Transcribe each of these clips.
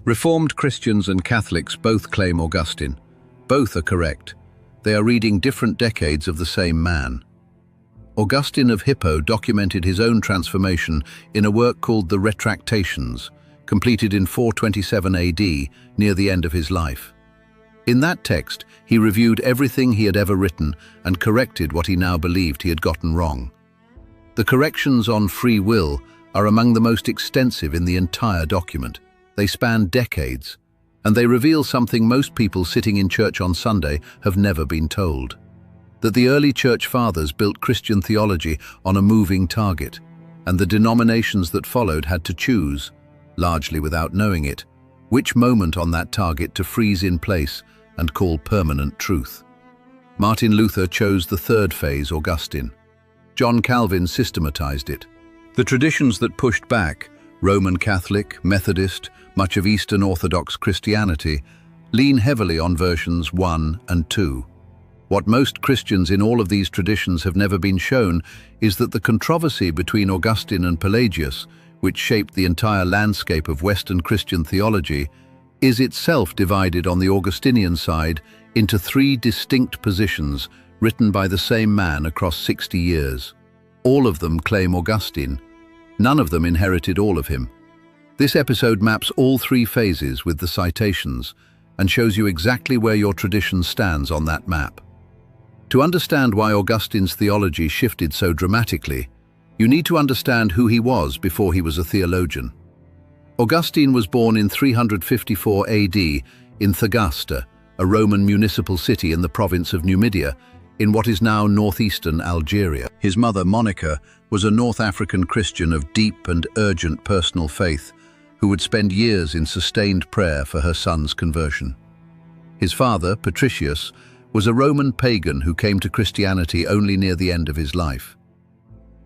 Reformed Christians and Catholics both claim Augustine. Both are correct. They are reading different decades of the same man. Augustine of Hippo documented his own transformation in a work called the Retractations, completed in 427 AD, near the end of his life. In that text, he reviewed everything he had ever written and corrected what he now believed he had gotten wrong. The corrections on free will are among the most extensive in the entire document. They span decades, and they reveal something most people sitting in church on Sunday have never been told: that the early church fathers built Christian theology on a moving target, and the denominations that followed had to choose, largely without knowing it, which moment on that target to freeze in place and call permanent truth. Martin Luther chose the third phase, Augustine. John Calvin systematized it. The traditions that pushed back, Roman Catholic, Methodist, much of Eastern Orthodox Christianity, lean heavily on versions 1 and 2. What most Christians in all of these traditions have never been shown is that the controversy between Augustine and Pelagius, which shaped the entire landscape of Western Christian theology, is itself divided on the Augustinian side into three distinct positions written by the same man across 60 years. All of them claim Augustine. None of them inherited all of him. This episode maps all three phases with the citations and shows you exactly where your tradition stands on that map. To understand why Augustine's theology shifted so dramatically, you need to understand who he was before he was a theologian. Augustine was born in 354 AD in Thagaste, a Roman municipal city in the province of Numidia, in what is now northeastern Algeria. His mother, Monica, was a North African Christian of deep and urgent personal faith, who would spend years in sustained prayer for her son's conversion. His father, Patricius, was a Roman pagan who came to Christianity only near the end of his life.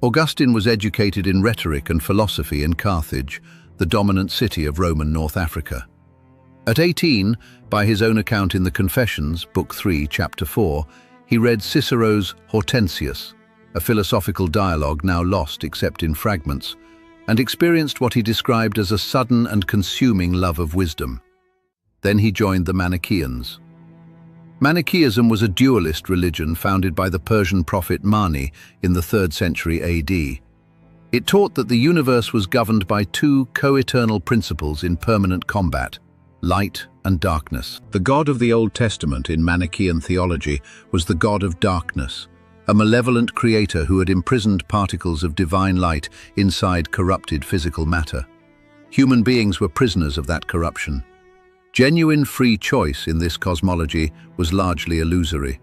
Augustine was educated in rhetoric and philosophy in Carthage, the dominant city of Roman North Africa. At 18, by his own account in the Confessions, Book 3, Chapter 4, he read Cicero's Hortensius, a philosophical dialogue now lost except in fragments, and experienced what he described as a sudden and consuming love of wisdom. Then he joined the Manichaeans. Manichaeism was a dualist religion founded by the Persian prophet Mani in the 3rd century AD. It taught that the universe was governed by two co-eternal principles in permanent combat: light and darkness. The God of the Old Testament in Manichaean theology was the God of darkness, a malevolent creator who had imprisoned particles of divine light inside corrupted physical matter. Human beings were prisoners of that corruption. Genuine free choice in this cosmology was largely illusory.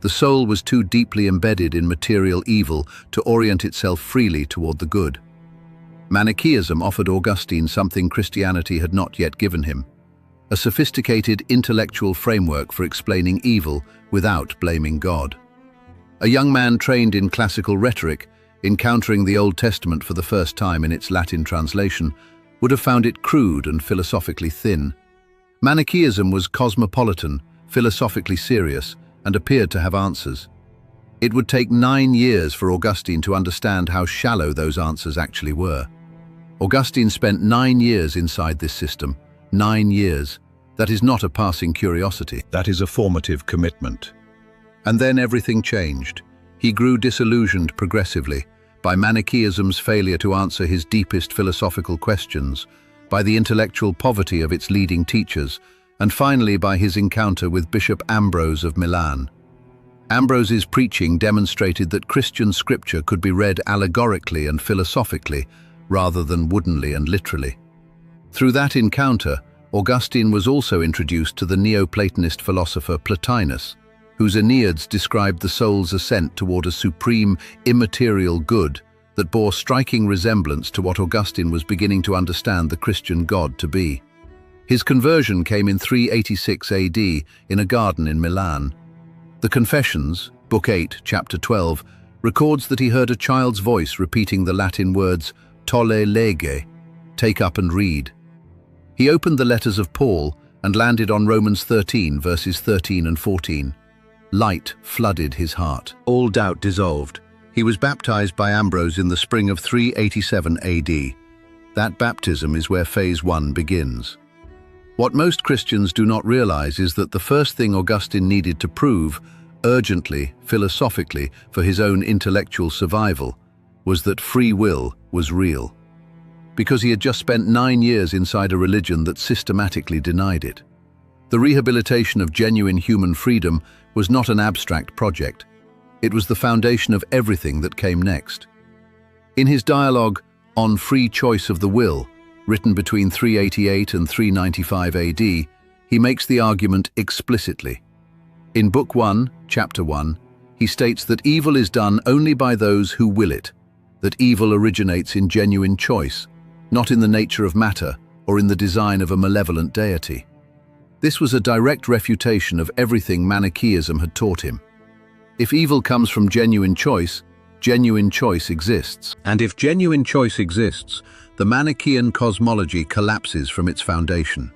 The soul was too deeply embedded in material evil to orient itself freely toward the good. Manichaeism offered Augustine something Christianity had not yet given him: a sophisticated intellectual framework for explaining evil without blaming God. A young man trained in classical rhetoric, encountering the Old Testament for the first time in its Latin translation, would have found it crude and philosophically thin. Manichaeism was cosmopolitan, philosophically serious, and appeared to have answers. It would take 9 years for Augustine to understand how shallow those answers actually were. Augustine spent 9 years inside this system. 9 years. That is not a passing curiosity. That is a formative commitment. And then everything changed. He grew disillusioned progressively by Manichaeism's failure to answer his deepest philosophical questions, by the intellectual poverty of its leading teachers, and finally by his encounter with Bishop Ambrose of Milan. Ambrose's preaching demonstrated that Christian scripture could be read allegorically and philosophically, rather than woodenly and literally. Through that encounter, Augustine was also introduced to the Neoplatonist philosopher Plotinus, whose Aeneads described the soul's ascent toward a supreme, immaterial good that bore striking resemblance to what Augustine was beginning to understand the Christian God to be. His conversion came in 386 AD in a garden in Milan. The Confessions, Book 8, Chapter 12, records that he heard a child's voice repeating the Latin words tolle lege, take up and read. He opened the letters of Paul and landed on Romans 13, verses 13 and 14. Light flooded his heart. All doubt dissolved. He was baptized by Ambrose in the spring of 387 AD. That baptism is where phase 1 begins. What most Christians do not realize is that the first thing Augustine needed to prove, urgently, philosophically, for his own intellectual survival, was that free will was real. Because he had just spent 9 years inside a religion that systematically denied it. The rehabilitation of genuine human freedom was not an abstract project. It was the foundation of everything that came next. In his dialogue on Free Choice of the Will, written between 388 and 395 AD, he makes the argument explicitly. In Book 1, Chapter 1, he states that evil is done only by those who will it, that evil originates in genuine choice, not in the nature of matter or in the design of a malevolent deity. This was a direct refutation of everything Manichaeism had taught him. If evil comes from genuine choice exists. And if genuine choice exists, the Manichaean cosmology collapses from its foundation.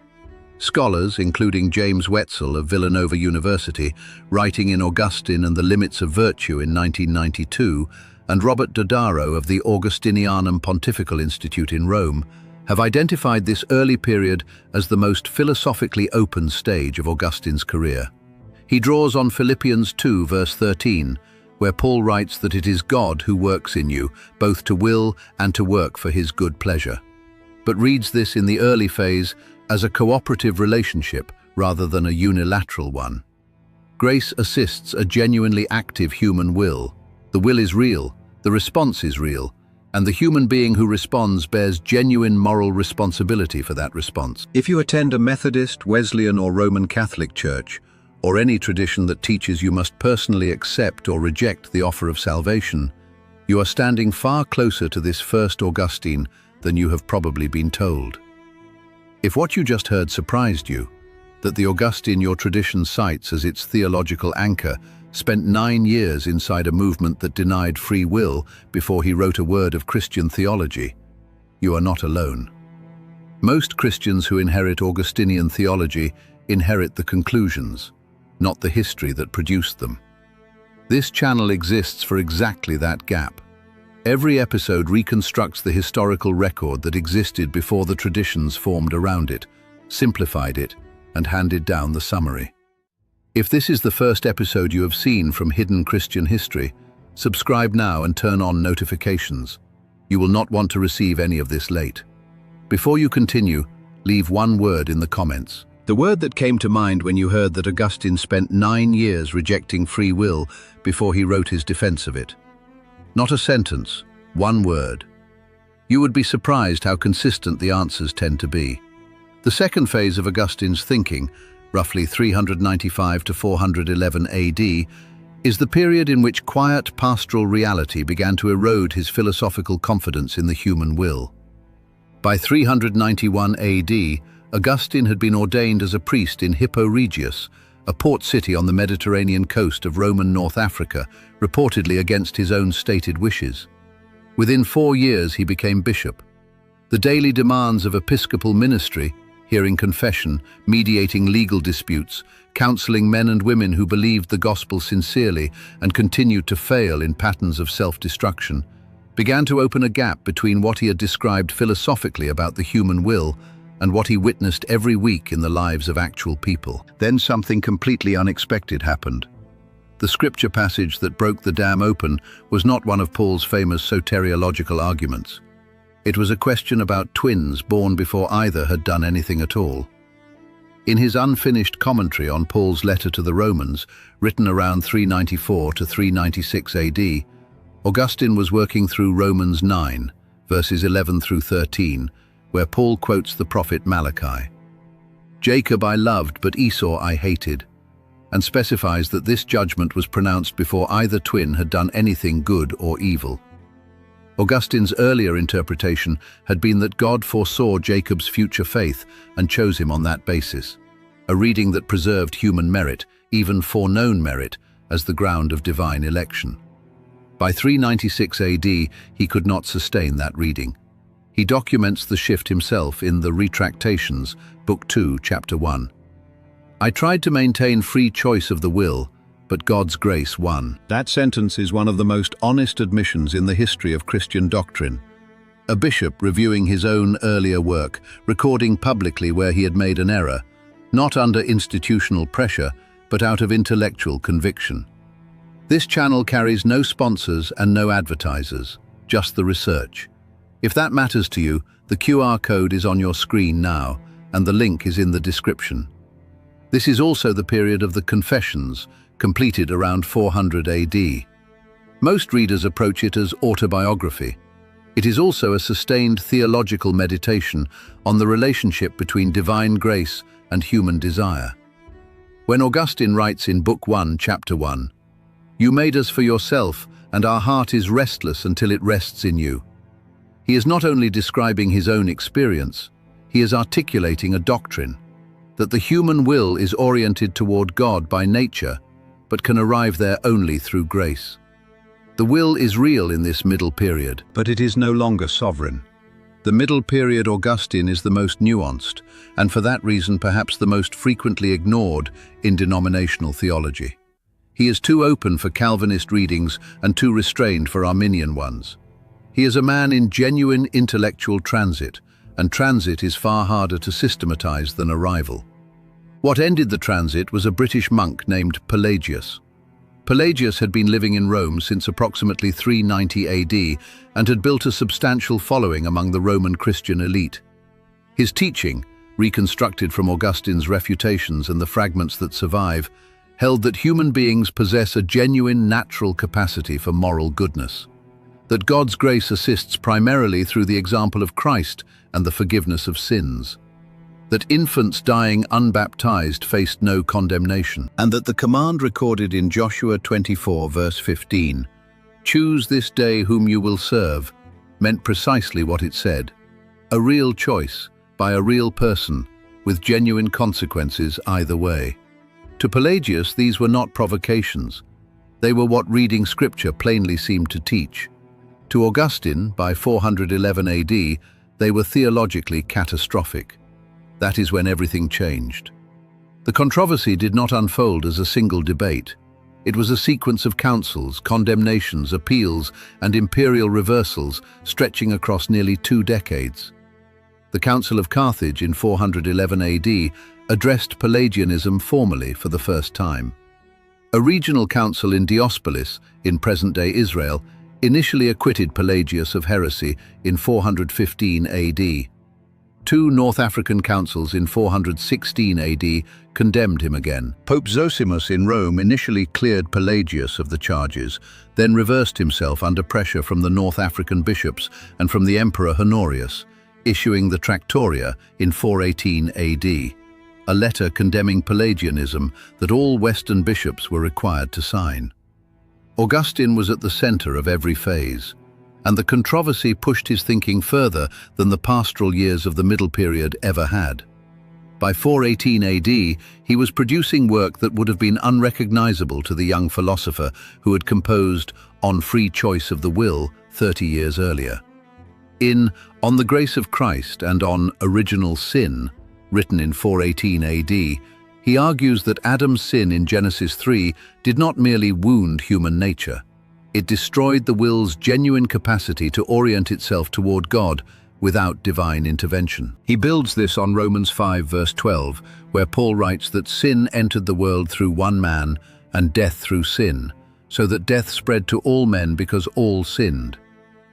Scholars, including James Wetzel of Villanova University, writing in Augustine and the Limits of Virtue in 1992, and Robert Dodaro of the Augustinianum Pontifical Institute in Rome, have identified this early period as the most philosophically open stage of Augustine's career. He draws on Philippians 2, verse 13, where Paul writes that it is God who works in you, both to will and to work for his good pleasure, but reads this in the early phase as a cooperative relationship rather than a unilateral one. Grace assists a genuinely active human will. The will is real, the response is real, and the human being who responds bears genuine moral responsibility for that response. If you attend a Methodist, Wesleyan, or Roman Catholic church, or any tradition that teaches you must personally accept or reject the offer of salvation, you are standing far closer to this first Augustine than you have probably been told. If what you just heard surprised you, that the Augustine your tradition cites as its theological anchor spent 9 years inside a movement that denied free will before he wrote a word of Christian theology, you are not alone. Most Christians who inherit Augustinian theology inherit the conclusions, not the history that produced them. This channel exists for exactly that gap. Every episode reconstructs the historical record that existed before the traditions formed around it, simplified it, and handed down the summary. If this is the first episode you have seen from Hidden Christian History, subscribe now and turn on notifications. You will not want to receive any of this late. Before you continue, leave one word in the comments. The word that came to mind when you heard that Augustine spent 9 years rejecting free will before he wrote his defense of it. Not a sentence, one word. You would be surprised how consistent the answers tend to be. The second phase of Augustine's thinking, roughly 395 to 411 AD, is the period in which quiet pastoral reality began to erode his philosophical confidence in the human will. By 391 AD, Augustine had been ordained as a priest in Hippo Regius, a port city on the Mediterranean coast of Roman North Africa, reportedly against his own stated wishes. Within 4 years he became bishop. The daily demands of episcopal ministry, hearing confession, mediating legal disputes, counseling men and women who believed the gospel sincerely and continued to fail in patterns of self-destruction, began to open a gap between what he had described philosophically about the human will and what he witnessed every week in the lives of actual people. Then something completely unexpected happened. The scripture passage that broke the dam open was not one of Paul's famous soteriological arguments. It was a question about twins born before either had done anything at all. In his unfinished commentary on Paul's letter to the Romans, written around 394 to 396 AD, Augustine was working through Romans 9, verses 11 through 13, where Paul quotes the prophet Malachi. Jacob I loved, but Esau I hated, and specifies that this judgment was pronounced before either twin had done anything good or evil. Augustine's earlier interpretation had been that God foresaw Jacob's future faith and chose him on that basis, a reading that preserved human merit, even foreknown merit, as the ground of divine election. By 396 AD, he could not sustain that reading. He documents the shift himself in the Retractations, Book 2, Chapter 1. I tried to maintain free choice of the will, but God's grace won. That sentence is one of the most honest admissions in the history of Christian doctrine. a bishop reviewing his own earlier work, recording publicly where he had made an error, not under institutional pressure, but out of intellectual conviction. This channel carries no sponsors and no advertisers, just the research. If that matters to you, the QR code is on your screen now, and the link is in the description. This is also the period of the Confessions, completed around 400 AD. Most readers approach it as autobiography. It is also a sustained theological meditation on the relationship between divine grace and human desire. When Augustine writes in Book 1, Chapter 1, "You made us for yourself, and our heart is restless until it rests in you," he is not only describing his own experience, he is articulating a doctrine, that the human will is oriented toward God by nature, but can arrive there only through grace. The will is real in this middle period, but it is no longer sovereign. The middle period Augustine is the most nuanced, and for that reason perhaps the most frequently ignored in denominational theology. He is too open for Calvinist readings and too restrained for Arminian ones. He is a man in genuine intellectual transit, and transit is far harder to systematize than arrival. What ended the transit was a British monk named Pelagius. Pelagius had been living in Rome since approximately 390 AD and had built a substantial following among the Roman Christian elite. His teaching, reconstructed from Augustine's refutations and the fragments that survive, held that human beings possess a genuine natural capacity for moral goodness, that God's grace assists primarily through the example of Christ and the forgiveness of sins, that infants dying unbaptized faced no condemnation, and that the command recorded in Joshua 24 verse 15, "Choose this day whom you will serve," meant precisely what it said, a real choice by a real person with genuine consequences either way. To Pelagius, these were not provocations. They were what reading scripture plainly seemed to teach. To Augustine, by 411 AD, they were theologically catastrophic. That is when everything changed. The controversy did not unfold as a single debate. It was a sequence of councils, condemnations, appeals, and imperial reversals stretching across nearly 2 decades. The Council of Carthage in 411 AD addressed Pelagianism formally for the first time. A regional council in Diospolis, in present-day Israel, initially acquitted Pelagius of heresy in 415 AD. 2 North African councils in 416 AD condemned him again. Pope Zosimus in Rome initially cleared Pelagius of the charges, then reversed himself under pressure from the North African bishops and from the Emperor Honorius, issuing the Tractoria in 418 AD, a letter condemning Pelagianism that all Western bishops were required to sign. Augustine was at the center of every phase, and the controversy pushed his thinking further than the pastoral years of the Middle Period ever had. By 418 AD, he was producing work that would have been unrecognizable to the young philosopher who had composed On Free Choice of the Will 30 years earlier. In On the Grace of Christ and on Original Sin, written in 418 AD, he argues that Adam's sin in Genesis 3 did not merely wound human nature. It destroyed the will's genuine capacity to orient itself toward God without divine intervention. He builds this on Romans 5 verse 12, where Paul writes that sin entered the world through one man and death through sin, so that death spread to all men because all sinned,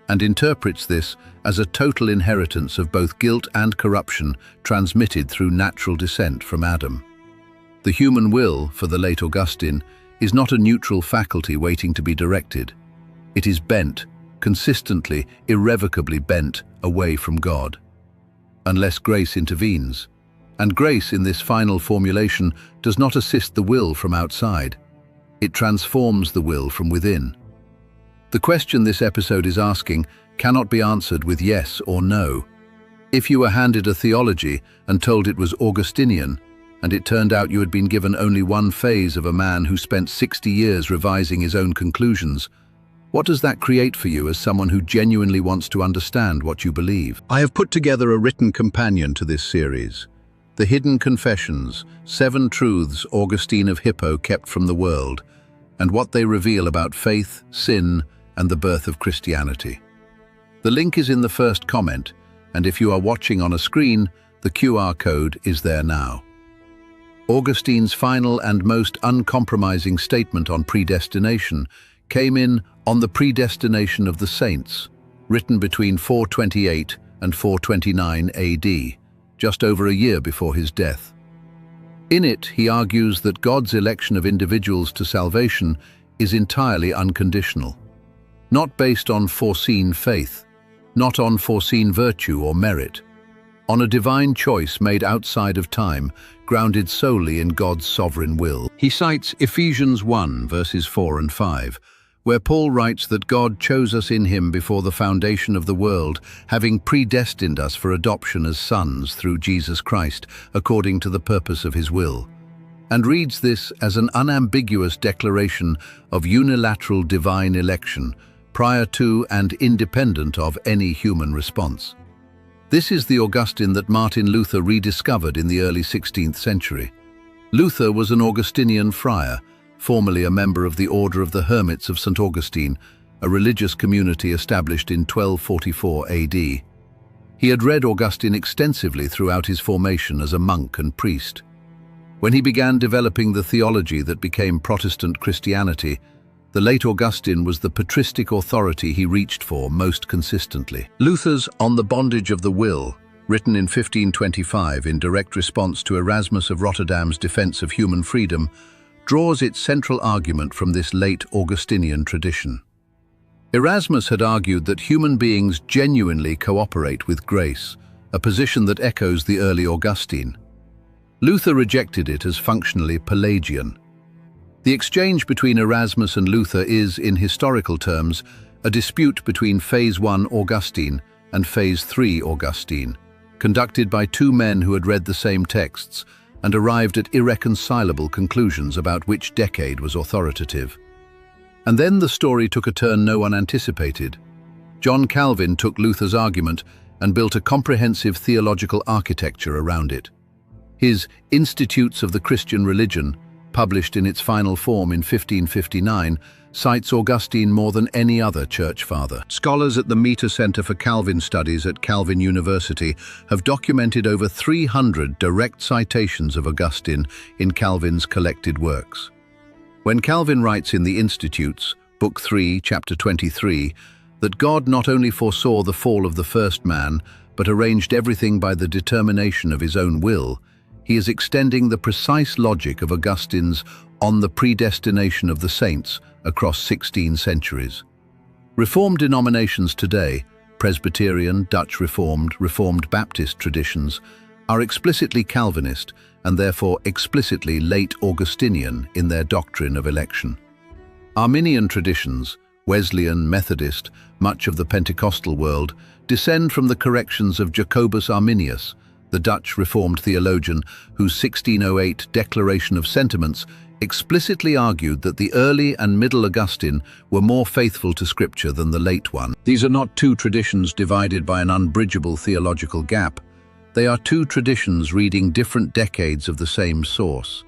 and interprets this as a total inheritance of both guilt and corruption transmitted through natural descent from Adam. The human will, for the late Augustine, is not a neutral faculty waiting to be directed. It is bent, consistently, irrevocably bent away from God, unless grace intervenes. And grace in this final formulation does not assist the will from outside. It transforms the will from within. The question this episode is asking cannot be answered with yes or no. If you were handed a theology and told it was Augustinian, and it turned out you had been given only one phase of a man who spent 60 years revising his own conclusions, what does that create for you as someone who genuinely wants to understand what you believe? I have put together a written companion to this series, The Hidden Confessions, 7 Truths Augustine of Hippo Kept from the World, and what they reveal about faith, sin, and the birth of Christianity. The link is in the first comment, and if you are watching on a screen, the QR code is there now. Augustine's final and most uncompromising statement on predestination came in On the Predestination of the Saints, written between 428 and 429 AD, just over a year before his death. In it, he argues that God's election of individuals to salvation is entirely unconditional, not based on foreseen faith, not on foreseen virtue or merit, on a divine choice made outside of time, grounded solely in God's sovereign will. He cites Ephesians 1, verses 4 and 5, where Paul writes that God chose us in him before the foundation of the world, having predestined us for adoption as sons through Jesus Christ, according to the purpose of his will, and reads this as an unambiguous declaration of unilateral divine election, prior to and independent of any human response. This is the Augustine that Martin Luther rediscovered in the early 16th century. Luther was an Augustinian friar, formerly a member of the Order of the Hermits of St. Augustine, a religious community established in 1244 AD. He had read Augustine extensively throughout his formation as a monk and priest. When he began developing the theology that became Protestant Christianity, the late Augustine was the patristic authority he reached for most consistently. Luther's On the Bondage of the Will, written in 1525 in direct response to Erasmus of Rotterdam's defense of human freedom, draws its central argument from this late Augustinian tradition. Erasmus had argued that human beings genuinely cooperate with grace, a position that echoes the early Augustine. Luther rejected it as functionally Pelagian. The exchange between Erasmus and Luther is, in historical terms, a dispute between Phase I Augustine and Phase III Augustine, conducted by two men who had read the same texts and arrived at irreconcilable conclusions about which decade was authoritative. And then the story took a turn no one anticipated. John Calvin took Luther's argument and built a comprehensive theological architecture around it. His Institutes of the Christian Religion, published in its final form in 1559, cites Augustine more than any other church father. Scholars at the Meter Center for Calvin Studies at Calvin University have documented over 300 direct citations of Augustine in Calvin's collected works. When Calvin writes in the Institutes, Book 3, Chapter 23, that God not only foresaw the fall of the first man, but arranged everything by the determination of his own will, he is extending the precise logic of Augustine's On the Predestination of the Saints across 16 centuries. Reformed denominations today, Presbyterian, Dutch Reformed Baptist traditions, are explicitly Calvinist and therefore explicitly late Augustinian in their doctrine of election. Arminian traditions, Wesleyan, Methodist, much of the Pentecostal world, descend from the corrections of Jacobus Arminius, the Dutch Reformed theologian whose 1608 Declaration of Sentiments explicitly argued that the early and middle Augustine were more faithful to Scripture than the late one. These are not two traditions divided by an unbridgeable theological gap. They are two traditions reading different decades of the same source.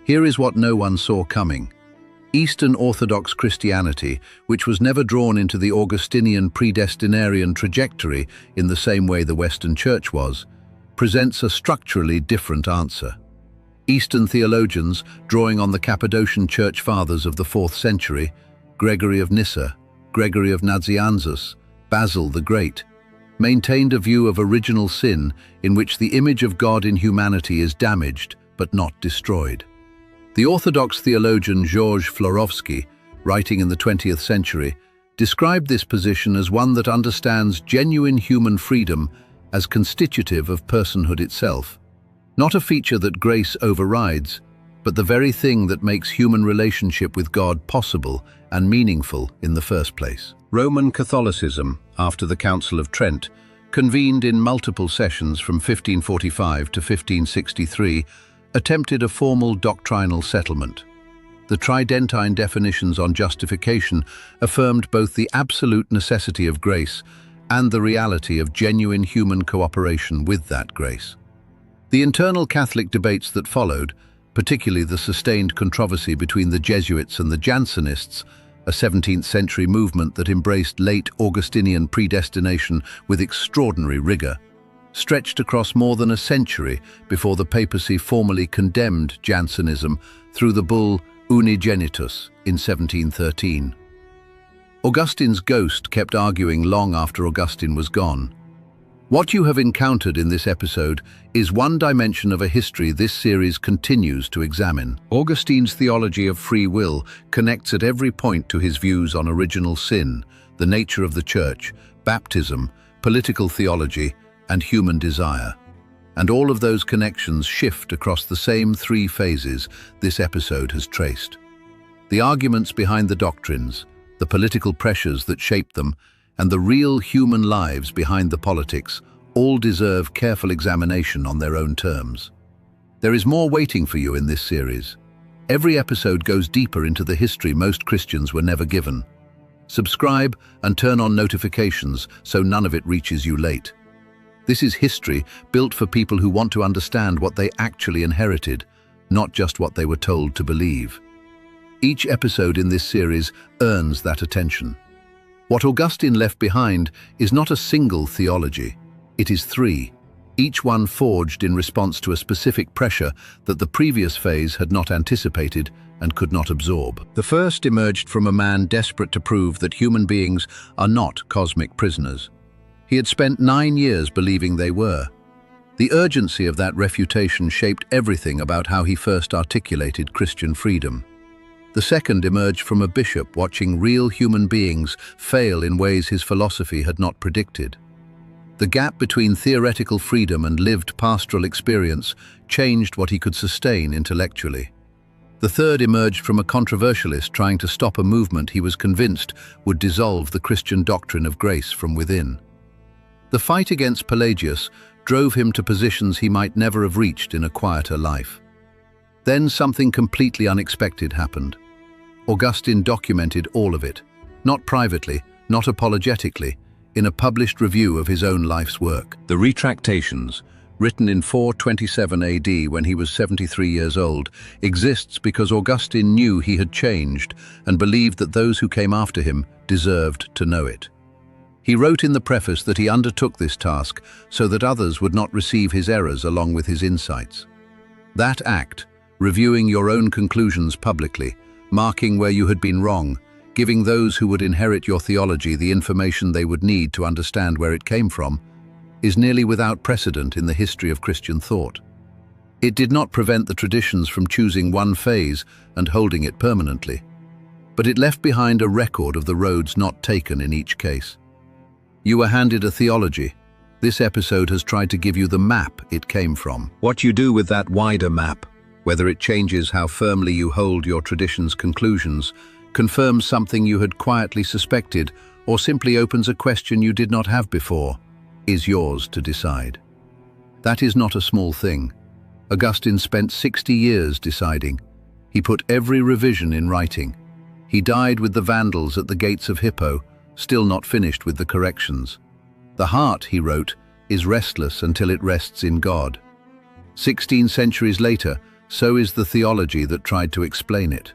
Here is what no one saw coming. Eastern Orthodox Christianity, which was never drawn into the Augustinian predestinarian trajectory in the same way the Western Church was, presents a structurally different answer. Eastern theologians, drawing on the Cappadocian Church Fathers of the 4th century, Gregory of Nyssa, Gregory of Nazianzus, Basil the Great, maintained a view of original sin in which the image of God in humanity is damaged but not destroyed. The Orthodox theologian George Florovsky, writing in the 20th century, described this position as one that understands genuine human freedom as constitutive of personhood itself, not a feature that grace overrides, but the very thing that makes human relationship with God possible and meaningful in the first place. Roman Catholicism, after the Council of Trent, convened in multiple sessions from 1545 to 1563, attempted a formal doctrinal settlement. The Tridentine definitions on justification affirmed both the absolute necessity of grace and the reality of genuine human cooperation with that grace. The internal Catholic debates that followed, particularly the sustained controversy between the Jesuits and the Jansenists, a 17th-century movement that embraced late Augustinian predestination with extraordinary rigor, stretched across more than a century before the papacy formally condemned Jansenism through the bull Unigenitus in 1713. Augustine's ghost kept arguing long after Augustine was gone. What you have encountered in this episode is one dimension of a history this series continues to examine. Augustine's theology of free will connects at every point to his views on original sin, the nature of the church, baptism, political theology, and human desire. And all of those connections shift across the same three phases this episode has traced. The arguments behind the doctrines, the political pressures that shape them, and the real human lives behind the politics all deserve careful examination on their own terms. There is more waiting for you in this series. Every episode goes deeper into the history most Christians were never given. Subscribe and turn on notifications so none of it reaches you late. This is history built for people who want to understand what they actually inherited, not just what they were told to believe. Each episode in this series earns that attention. What Augustine left behind is not a single theology, it is three, each one forged in response to a specific pressure that the previous phase had not anticipated and could not absorb. The first emerged from a man desperate to prove that human beings are not cosmic prisoners. He had spent 9 years believing they were. The urgency of that refutation shaped everything about how he first articulated Christian freedom. The second emerged from a bishop watching real human beings fail in ways his philosophy had not predicted. The gap between theoretical freedom and lived pastoral experience changed what he could sustain intellectually. The third emerged from a controversialist trying to stop a movement he was convinced would dissolve the Christian doctrine of grace from within. The fight against Pelagius drove him to positions he might never have reached in a quieter life. Then something completely unexpected happened. Augustine documented all of it, not privately, not apologetically, in a published review of his own life's work. The Retractations, written in 427 AD when he was 73 years old, exists because Augustine knew he had changed and believed that those who came after him deserved to know it. He wrote in the preface that he undertook this task so that others would not receive his errors along with his insights. That act, reviewing your own conclusions publicly, marking where you had been wrong, giving those who would inherit your theology the information they would need to understand where it came from, is nearly without precedent in the history of Christian thought. It did not prevent the traditions from choosing one phase and holding it permanently, but it left behind a record of the roads not taken in each case. You were handed a theology. This episode has tried to give you the map it came from. What you do with that wider map, whether it changes how firmly you hold your tradition's conclusions, confirms something you had quietly suspected, or simply opens a question you did not have before, is yours to decide. That is not a small thing. Augustine spent 60 years deciding. He put every revision in writing. He died with the Vandals at the gates of Hippo, still not finished with the corrections. The heart, he wrote, is restless until it rests in God. 16 centuries later, so is the theology that tried to explain it.